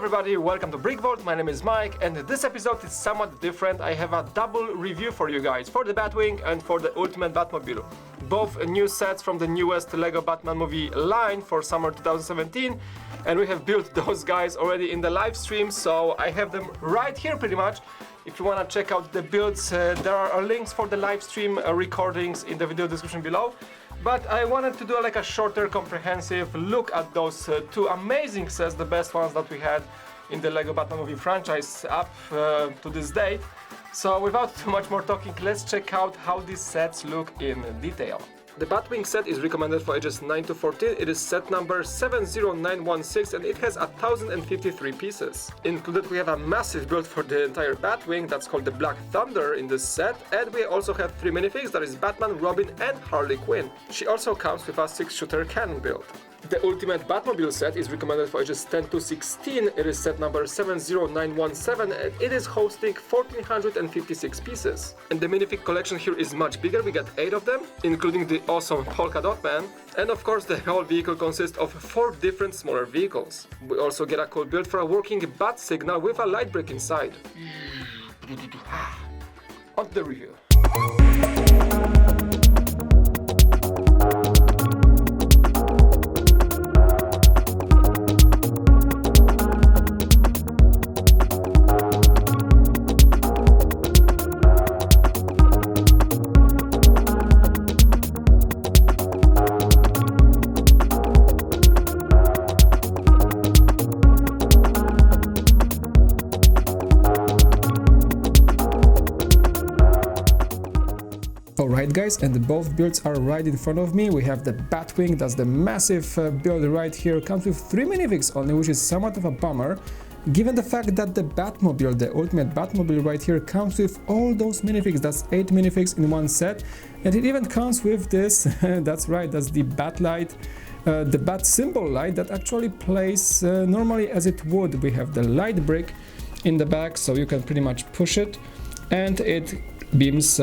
everybody, welcome to BrickVault. My name is Mike, and this episode is somewhat different. I have a double review for you guys, for the Batwing and for the Ultimate Batmobile. Both new sets from the newest LEGO Batman movie line for summer 2017, and we have built those guys already in the live stream, so I have them right here pretty much. If you want to check out the builds, there are links for the live stream recordings in the video description below. But I wanted to do like a shorter, comprehensive look at those two amazing sets, the best ones that we had in the LEGO Batman movie franchise up to this date. So without too much more talking, let's check out how these sets look in detail. The Batwing set is recommended for ages 9 to 14. It is set number 70916 and it has 1053 pieces. Included we have a massive build for the entire Batwing that's called the Black Thunder in this set, and we also have 3 minifigs, that is Batman, Robin and Harley Quinn. She also comes with a 6-shooter cannon build. The Ultimate Batmobile set is recommended for ages 10 to 16. It is set number 70917 and it is hosting 1456 pieces. And the minifig collection here is much bigger. We got 8 of them, including the awesome Polka Dot Man. And of course the whole vehicle consists of 4 different smaller vehicles. We also get a cool build for a working bat signal with a light brick inside. On to the review. Alright guys, and both builds are right in front of me. We have the Batwing, that's the massive build right here, comes with 3 minifigs only, which is somewhat of a bummer, given the fact that the Batmobile, the Ultimate Batmobile right here, comes with all those minifigs. That's 8 minifigs in one set, and it even comes with this, that's right, that's the Bat light, the Bat symbol light that actually plays normally as it would. We have the light brick in the back, so you can pretty much push it, and it beams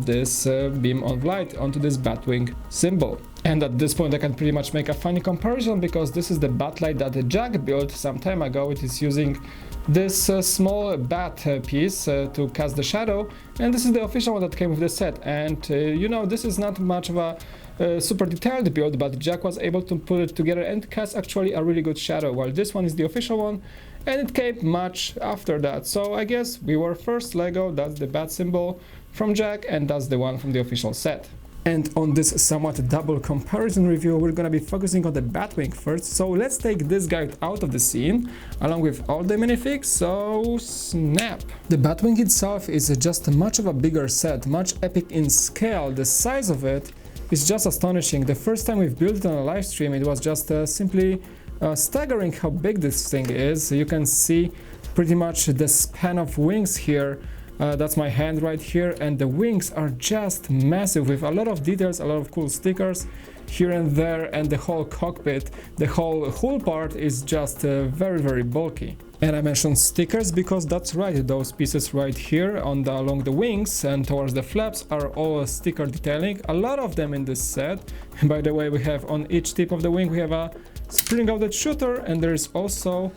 this beam of light onto this Batwing symbol. And at this point I can pretty much make a funny comparison, because this is the bat light that Jack built some time ago. It is using this small bat piece to cast the shadow, and this is the official one that came with the set. And you know, this is not much of a super detailed build, but Jack was able to put it together and cast actually a really good shadow, while this one is the official one, and it came much after that. So I guess we were first LEGO. That's the bat symbol from Jack, and that's the one from the official set. And on this somewhat double comparison review, we're gonna be focusing on the Batwing first. So let's take this guy out of the scene, along with all the minifigs, so snap! The Batwing itself is just much of a bigger set, much epic in scale. The size of it is just astonishing. The first time we've built it on a live stream, it was just simply staggering how big this thing is. You can see pretty much the span of wings here. That's my hand right here, and the wings are just massive with a lot of details, a lot of cool stickers here and there, and the whole cockpit, the whole hull part is just very bulky. And I mentioned stickers because that's right, those pieces right here along the wings and towards the flaps are all sticker detailing, a lot of them in this set. By the way, we have on each tip of the wing we have a spring-loaded shooter, and there is also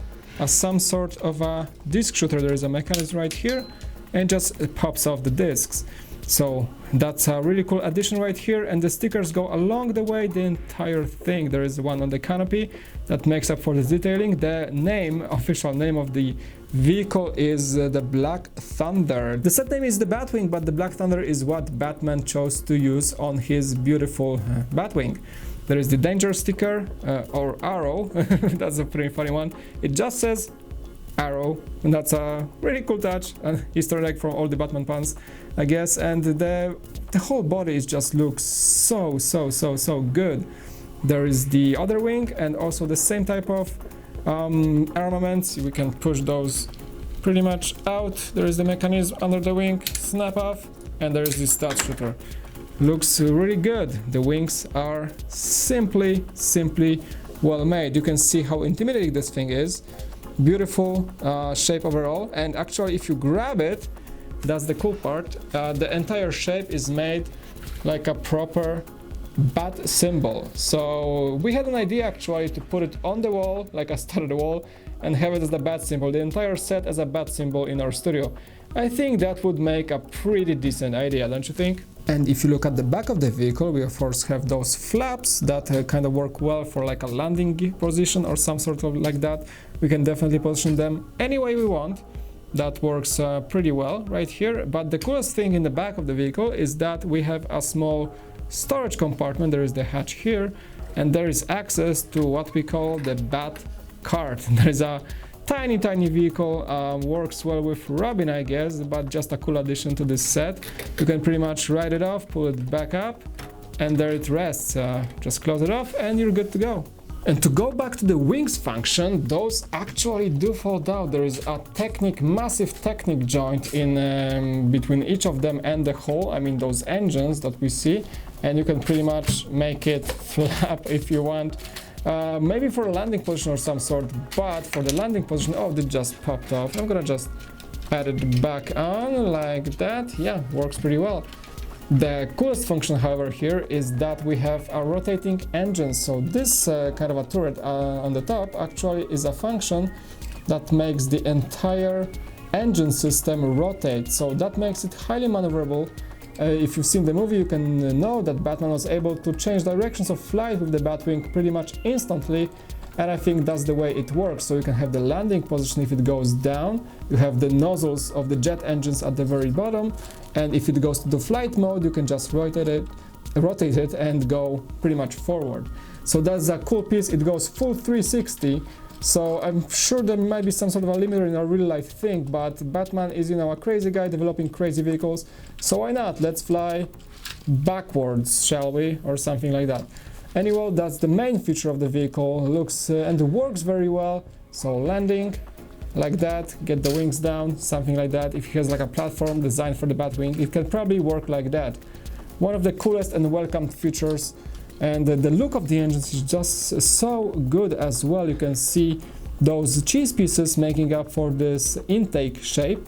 some sort of a disc shooter. There is a mechanism right here, and just it pops off the discs. So that's a really cool addition right here, and the stickers go along the way the entire thing. There is one on the canopy that makes up for the detailing. The name, official name of the vehicle is the Black Thunder. The set name is the Batwing, but the Black Thunder is what Batman chose to use on his beautiful Batwing. There is the danger sticker, or arrow, that's a pretty funny one. It just says arrow, and that's a really cool touch, an Easter egg from all the Batman fans, I guess. And the whole body just looks so good. There is the other wing and also the same type of armaments. We can push those pretty much out. There is the mechanism under the wing, snap off, and there is this stud shooter. Looks really good. The wings are simply well made. You can see how intimidating this thing is. Beautiful shape overall, and actually if you grab it, that's the cool part, the entire shape is made like a proper bat symbol. So we had an idea actually to put it on the wall, like a stud on the wall, and have it as the bat symbol, the entire set as a bat symbol in our studio. I think that would make a pretty decent idea, don't you think? And if you look at the back of the vehicle, we of course have those flaps that kind of work well for like a landing position or some sort of like that. We can definitely position them any way we want. That works pretty well right here. But the coolest thing in the back of the vehicle is that we have a small storage compartment. There is the hatch here, and there is access to what we call the bat cart. There is a tiny vehicle, works well with Robin, I guess, but just a cool addition to this set. You can pretty much write it off, pull it back up, and there it rests. Just close it off and you're good to go. And to go back to the wings function, those actually do fold out. There is a massive Technic joint in between each of them and the hull. I mean those engines that we see, and you can pretty much make it flap if you want. Maybe for a landing position or some sort, but for the landing position, oh, it just popped off. I'm gonna just add it back on like that. Yeah, works pretty well. The coolest function, however, here is that we have a rotating engine. So this kind of a turret on the top actually is a function that makes the entire engine system rotate. So that makes it highly maneuverable. If you've seen the movie, you can know that Batman was able to change directions of flight with the Batwing pretty much instantly, and I think that's the way it works. So you can have the landing position if it goes down, you have the nozzles of the jet engines at the very bottom, and if it goes to the flight mode, you can just rotate it and go pretty much forward. So that's a cool piece. It goes full 360. So I'm sure there might be some sort of a limiter in a real life thing, but Batman is, you know, a crazy guy developing crazy vehicles, so why not? Let's fly backwards, shall we? Or something like that. Anyway, that's the main feature of the vehicle. Looks and works very well. So landing like that, get the wings down, something like that. If it has like a platform designed for the Batwing, it can probably work like that. One of the coolest and welcomed features. And the look of the engines is just so good as well. You can see those cheese pieces making up for this intake shape,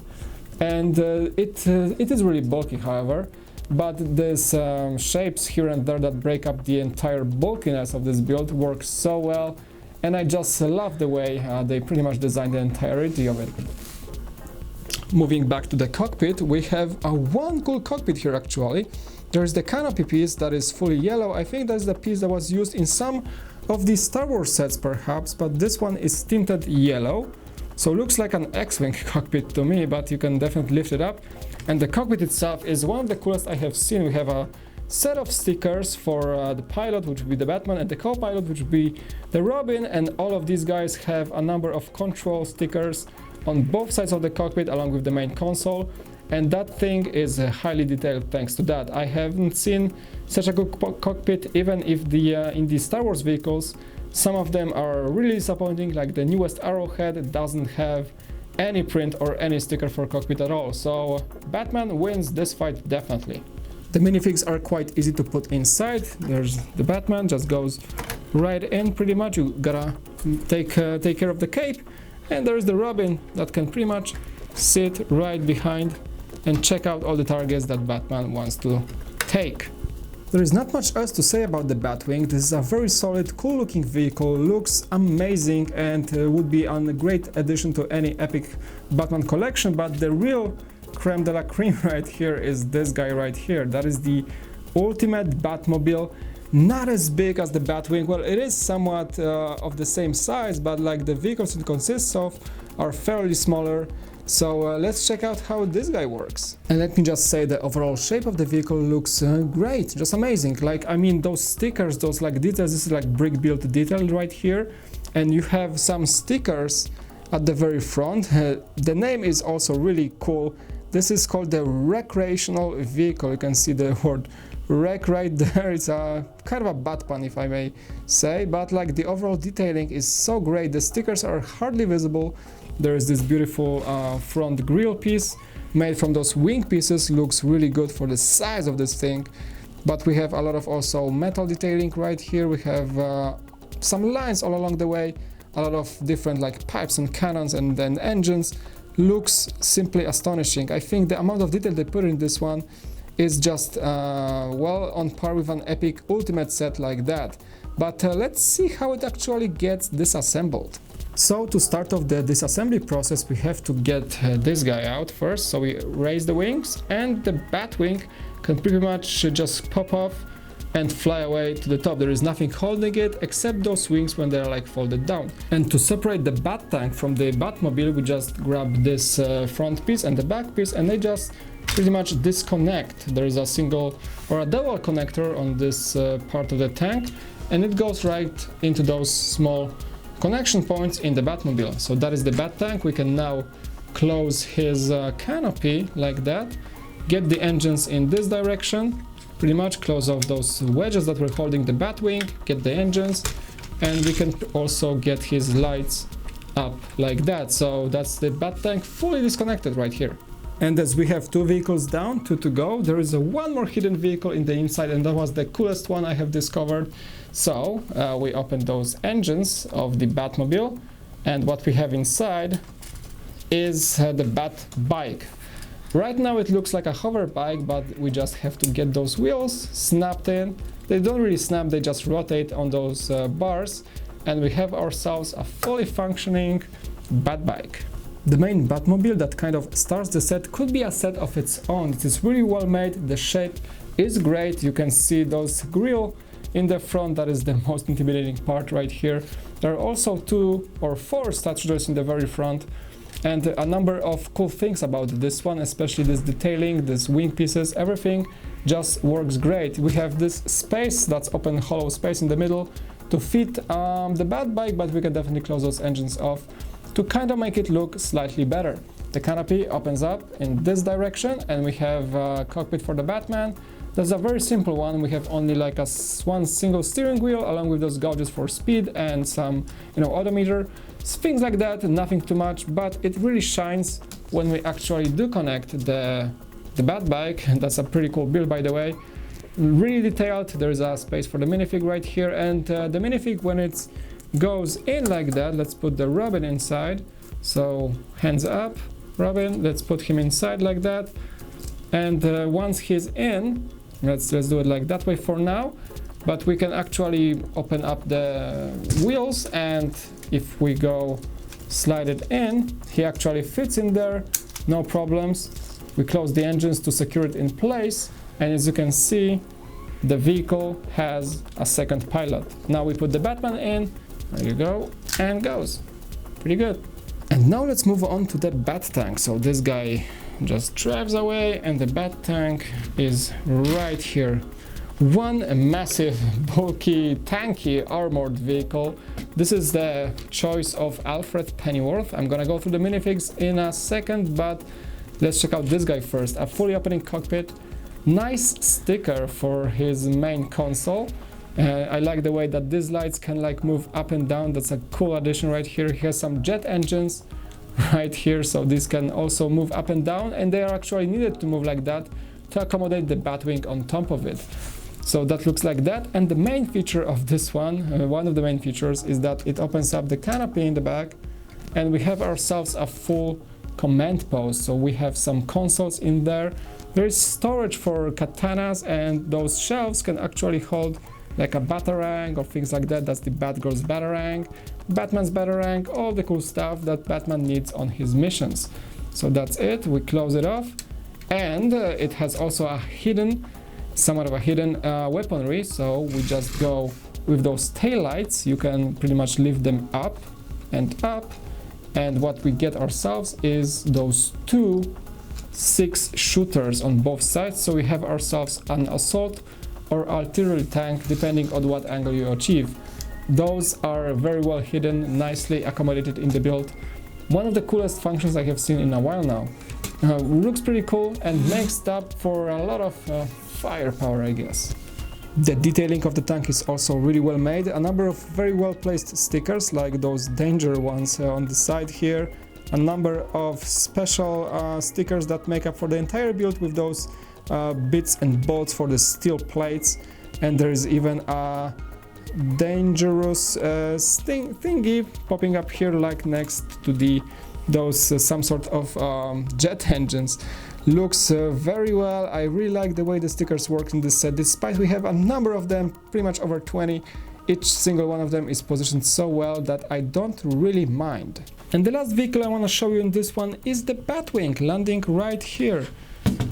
and it is really bulky, however, but these shapes here and there that break up the entire bulkiness of this build work so well, and I just love the way they pretty much designed the entirety of it. Moving back to the cockpit, we have one cool cockpit here actually. There's the canopy piece that is fully yellow. I think that's the piece that was used in some of the Star Wars sets perhaps, but this one is tinted yellow. So looks like an X-Wing cockpit to me, but you can definitely lift it up. And the cockpit itself is one of the coolest I have seen. We have a set of stickers for the pilot, which would be the Batman, and the co-pilot, which would be the Robin, and all of these guys have a number of control stickers on both sides of the cockpit along with the main console. And that thing is highly detailed thanks to that. I haven't seen such a good cockpit, even if in the Star Wars vehicles, some of them are really disappointing, like the newest Arrowhead doesn't have any print or any sticker for cockpit at all. So Batman wins this fight definitely. The minifigs are quite easy to put inside. There's the Batman, just goes right in pretty much. You gotta take care of the cape. And there's the Robin that can pretty much sit right behind and check out all the targets that Batman wants to take. There is not much else to say about the Batwing. This is a very solid, cool looking vehicle, looks amazing, and would be a great addition to any epic Batman collection, but the real creme de la creme right here is this guy right here. That is the ultimate Batmobile. Not as big as the Batwing. Well, it is somewhat of the same size, but like the vehicles it consists of are fairly smaller. So let's check out how this guy works. And let me just say the overall shape of the vehicle looks great, just amazing. Like, I mean, those stickers, those like details, this is like BrickVault detail right here. And you have some stickers at the very front. The name is also really cool. This is called the recreational vehicle. You can see the word wreck right there. It's a kind of a bad pun, if I may say, but like the overall detailing is so great. The stickers are hardly visible. There is this beautiful front grille piece made from those wing pieces. Looks really good for the size of this thing. But we have a lot of also metal detailing right here. We have some lines all along the way, a lot of different like pipes and cannons and then engines. Looks simply astonishing. I think the amount of detail they put in this one is just well on par with an epic ultimate set like that. But let's see how it actually gets disassembled. So to start off the disassembly process, we have to get this guy out first. So we raise the wings, and the Batwing can pretty much just pop off and fly away to the top. There is nothing holding it except those wings when they're like folded down. And to separate the Bat tank from the Batmobile, we just grab this front piece and the back piece, and they just pretty much disconnect. There is a single or a double connector on this part of the tank, and it goes right into those small connection points in the Batmobile. So that is the Bat tank. We can now close his canopy like that, get the engines in this direction, pretty much close off those wedges that were holding the Batwing, get the engines, and we can also get his lights up like that. So that's the Bat tank fully disconnected right here. And as we have two vehicles down, two to go, there is one more hidden vehicle in the inside, and that was the coolest one I have discovered. So we open those engines of the Batmobile, and what we have inside is the Bat bike. Right now it looks like a hover bike, but we just have to get those wheels snapped in. They don't really snap, they just rotate on those bars, and we have ourselves a fully functioning Bat bike. The main Batmobile that kind of starts the set could be a set of its own. It is really well made, the shape is great. You can see those grille in the front, that is the most intimidating part right here. There are also 2 or 4 statues in the very front, and a number of cool things about this one, especially this detailing, this wing pieces, everything just works great. We have this space, that's open hollow space in the middle to fit the Bat bike, but we can definitely close those engines off to kind of make it look slightly better. The canopy opens up in this direction, and we have a cockpit for the Batman. That's a very simple one. We have only like one single steering wheel along with those gauges for speed and some, odometer, things like that, nothing too much, but it really shines when we actually do connect the Bat bike. That's a pretty cool build, by the way. Really detailed. There's a space for the minifig right here, and the minifig, when it goes in like that, let's put the Robin inside. So hands up, Robin, let's put him inside like that. And once he's in, let's do it like that way for now, but we can actually open up the wheels, and if we go slide it in, he actually fits in there, no problems. We close the engines to secure it in place, and as you can see, the vehicle has a second pilot. Now we put the Batman in, there you go, and goes. Pretty good. And now let's move on to the Bat tank. So this guy just drives away, and the Bat tank is right here. One massive, bulky, tanky, armored vehicle. This is the choice of Alfred Pennyworth. I'm gonna go through the minifigs in a second, but let's check out this guy first. A fully opening cockpit. Nice sticker for his main console. I like the way that these lights can like move up and down. That's a cool addition right here. He has some jet engines right here, so these can also move up and down, and they are actually needed to move like that to accommodate the Batwing on top of it. So that looks like that. And the main feature of this one of the main features, is that it opens up the canopy in the back, and we have ourselves a full command post. So we have some consoles in there. There is storage for katanas, and those shelves can actually hold like a batarang or things like that. That's the Batgirl's batarang, Batman's batarang, all the cool stuff that Batman needs on his missions. So that's it. We close it off, and it has also a somewhat of a hidden weaponry. So we just go with those tail lights. You can pretty much lift them up and up, and what we get ourselves is those 2 6 shooters on both sides. So we have ourselves an assault or artillery tank, depending on what angle you achieve. Those are very well hidden, nicely accommodated in the build. One of the coolest functions I have seen in a while now. Looks pretty cool and makes up for a lot of firepower, I guess. The detailing of the tank is also really well made. A number of very well placed stickers, like those danger ones on the side here. A number of special stickers that make up for the entire build with those bits and bolts for the steel plates, and there is even a dangerous thingy popping up here, like next to those some sort of jet engines. Looks very well. I really like the way the stickers work in this set, despite we have a number of them, pretty much over 20 each single one of them is positioned so well that I don't really mind. And the last vehicle I want to show you in this one is the Batwing, landing right here.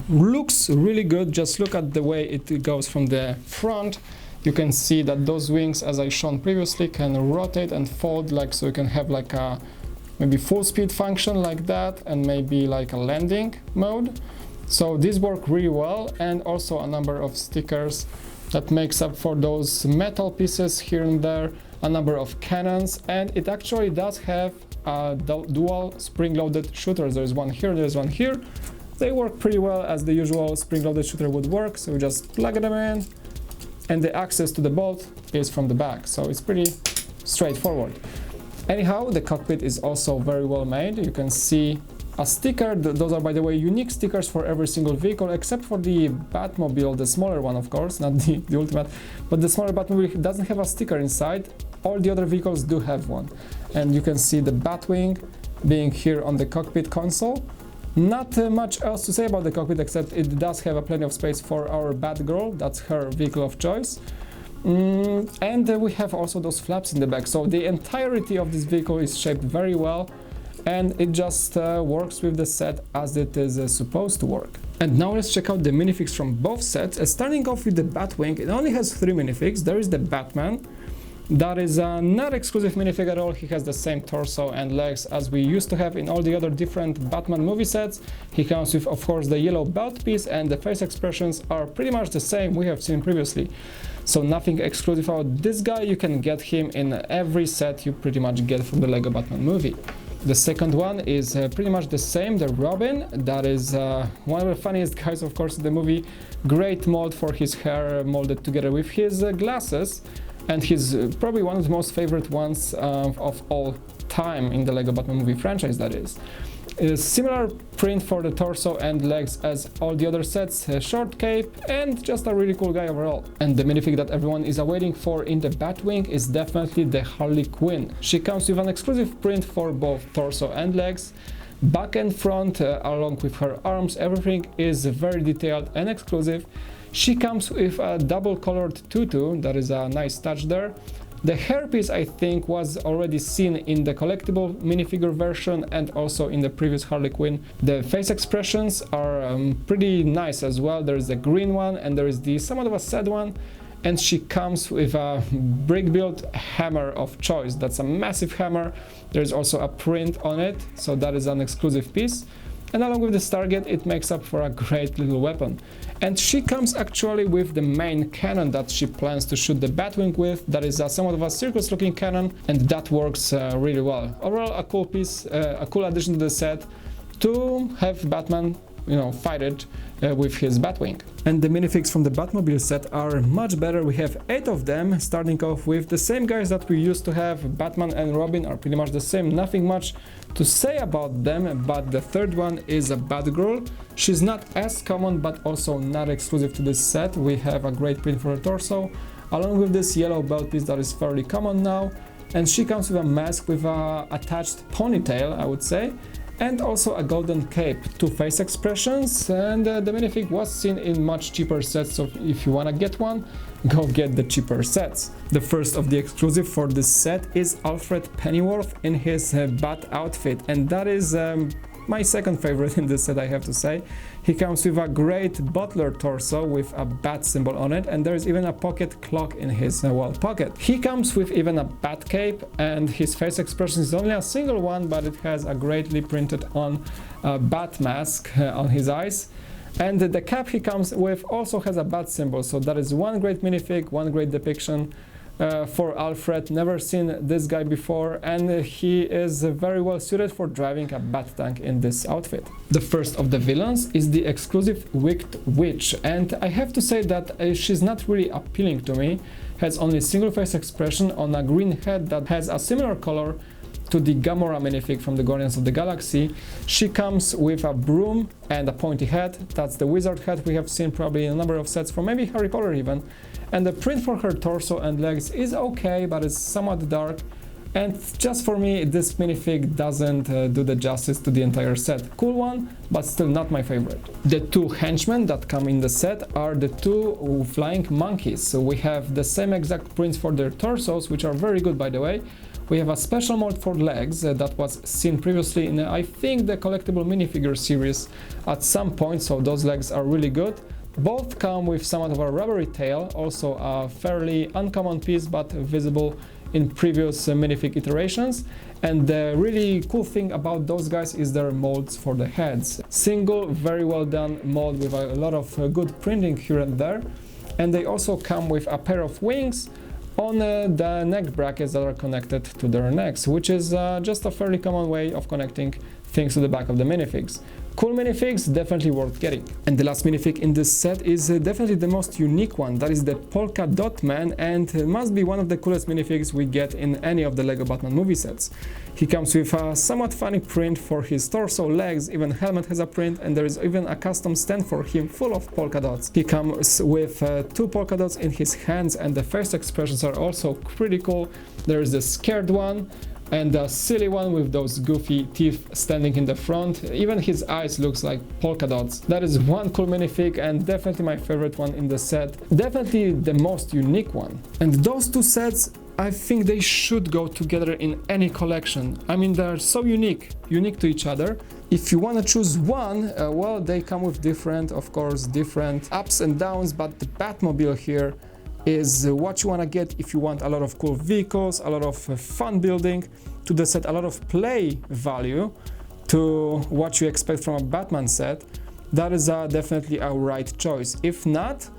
Looks really good. Just look at the way it goes from the front. You can see that those wings, as I shown previously, can rotate and fold, like, so you can have like a maybe full speed function like that, and maybe like a landing mode. So these work really well, and also a number of stickers that makes up for those metal pieces here and there, a number of cannons, and it actually does have dual spring-loaded shooters. There's one here, there's one here. They work pretty well as the usual spring-loaded shooter would work, so you just plug them in, and the access to the bolt is from the back, so it's pretty straightforward. Anyhow, the cockpit is also very well made. You can see a sticker. Those are, by the way, unique stickers for every single vehicle, except for the Batmobile, the smaller one, of course, not the Ultimate, but the smaller Batmobile doesn't have a sticker inside. All the other vehicles do have one. And you can see the Batwing being here on the cockpit console. Not much else to say about the cockpit, except it does have plenty of space for our Batgirl. That's her vehicle of choice. And we have also those flaps in the back. So the entirety of this vehicle is shaped very well, and it just works with the set as it is supposed to work. And now let's check out the minifigs from both sets. Starting off with the Batwing, it only has 3 minifigs. There is the Batman. That is not exclusive minifig at all. He has the same torso and legs as we used to have in all the other different Batman movie sets. He comes with, of course, the yellow belt piece, and the face expressions are pretty much the same we have seen previously. So nothing exclusive about this guy. You can get him in every set you pretty much get from the Lego Batman movie. The second one is pretty much the same, the Robin. That is one of the funniest guys, of course, in the movie. Great mold for his hair, molded together with his glasses. And he's probably one of the most favorite ones of all time in the Lego Batman movie franchise, that is. A similar print for the torso and legs as all the other sets, a short cape, and just a really cool guy overall. And the minifig that everyone is awaiting for in the Batwing is definitely the Harley Quinn. She comes with an exclusive print for both torso and legs. Back and front, along with her arms, everything is very detailed and exclusive. She comes with a double-colored tutu, that is a nice touch there. The hairpiece, I think, was already seen in the collectible minifigure version and also in the previous Harley Quinn. The face expressions are pretty nice as well. There is the green one and there is the somewhat of a sad one. And she comes with a BrickVault hammer of choice. That's a massive hammer. There's also a print on it, so that is an exclusive piece. And along with the Stargate, it makes up for a great little weapon. And she comes actually with the main cannon that she plans to shoot the Batwing with. That is somewhat of a circus-looking cannon, and that works really well. Overall, a cool piece, a cool addition to the set to have Batman, fight it with his Batwing. And the minifigs from the Batmobile set are much better. We have 8 of them, starting off with the same guys that we used to have. Batman and Robin are pretty much the same, nothing much to say about them, but the third one is a Batgirl. She's not as common, but also not exclusive to this set. We have a great print for her torso, along with this yellow belt piece that is fairly common now, and she comes with a mask with a attached ponytail, I would say, and also a golden cape, 2 face expressions, and the minifig was seen in much cheaper sets, so if you wanna get one, go get the cheaper sets. The first of the exclusive for this set is Alfred Pennyworth in his Bat outfit, and that is my second favorite in this set, I have to say. He comes with a great butler torso with a bat symbol on it, and there's even a pocket clock in his pocket. He comes with even a bat cape, and his face expression is only a single one, but it has a greatly printed on bat mask on his eyes. And the cap he comes with also has a bat symbol, so that is one great minifig, one great depiction for Alfred. Never seen this guy before, and he is very well suited for driving a bat tank in this outfit. The first of the villains is the exclusive Wicked Witch, and I have to say that she's not really appealing to me. Has only single face expression on a green head that has a similar color to the Gamora minifig from the Guardians of the Galaxy. She comes with a broom and a pointy head. That's the wizard hat we have seen probably in a number of sets from maybe Harry Potter even. And the print for her torso and legs is okay, but it's somewhat dark. And just for me, this minifig doesn't do the justice to the entire set. Cool one, but still not my favorite. The two henchmen that come in the set are the two flying monkeys. So we have the same exact prints for their torsos, which are very good, by the way. We have a special mold for legs that was seen previously in, I think, the collectible minifigure series at some point, so those legs are really good. Both come with somewhat of a rubbery tail, also a fairly uncommon piece, but visible in previous minifig iterations. And the really cool thing about those guys is their molds for the heads. Single, very well done mold with a lot of good printing here and there. And they also come with a pair of wings on the neck brackets that are connected to their necks, which is just a fairly common way of connecting things to the back of the minifigs. Cool minifigs, definitely worth getting. And the last minifig in this set is definitely the most unique one. That is the Polka Dot Man, and must be one of the coolest minifigs we get in any of the LEGO Batman movie sets. He comes with a somewhat funny print for his torso, legs, even helmet has a print, and there is even a custom stand for him full of polka dots. He comes with two polka dots in his hands, and the face expressions are also pretty cool. There is the scared one, and a silly one with those goofy teeth standing in the front. Even his eyes looks like polka dots. That is one cool minifig and definitely my favorite one in the set. Definitely the most unique one. And those two sets, I think they should go together in any collection. I mean, they're so unique to each other. If you want to choose one, well, they come with different ups and downs, but the Batmobile here is what you want to get if you want a lot of cool vehicles, a lot of fun building to the set, a lot of play value to what you expect from a Batman set. That is definitely a right choice. If not,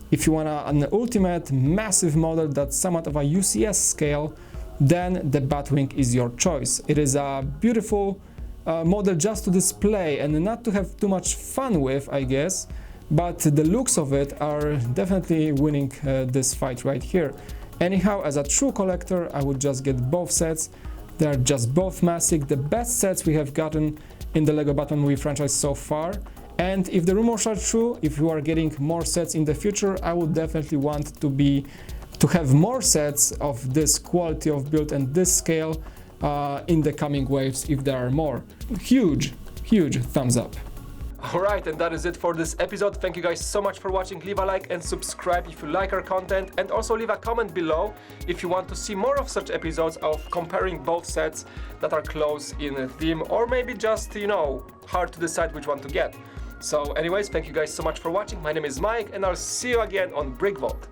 if you want an ultimate massive model that's somewhat of a UCS scale, then the Batwing is your choice. It is a beautiful model just to display and not to have too much fun with, I guess. But the looks of it are definitely winning this fight right here. Anyhow, as a true collector, I would just get both sets. They are just both massive, the best sets we have gotten in the LEGO Batman movie franchise so far. And if the rumors are true, if you are getting more sets in the future, I would definitely want to have more sets of this quality of build and this scale in the coming waves if there are more. Huge thumbs up. Alright, and that is it for this episode. Thank you guys so much for watching. Leave a like and subscribe if you like our content, and also leave a comment below if you want to see more of such episodes of comparing both sets that are close in a theme, or maybe just, you know, hard to decide which one to get. So anyways, thank you guys so much for watching. My name is Mike, and I'll see you again on BrickVault.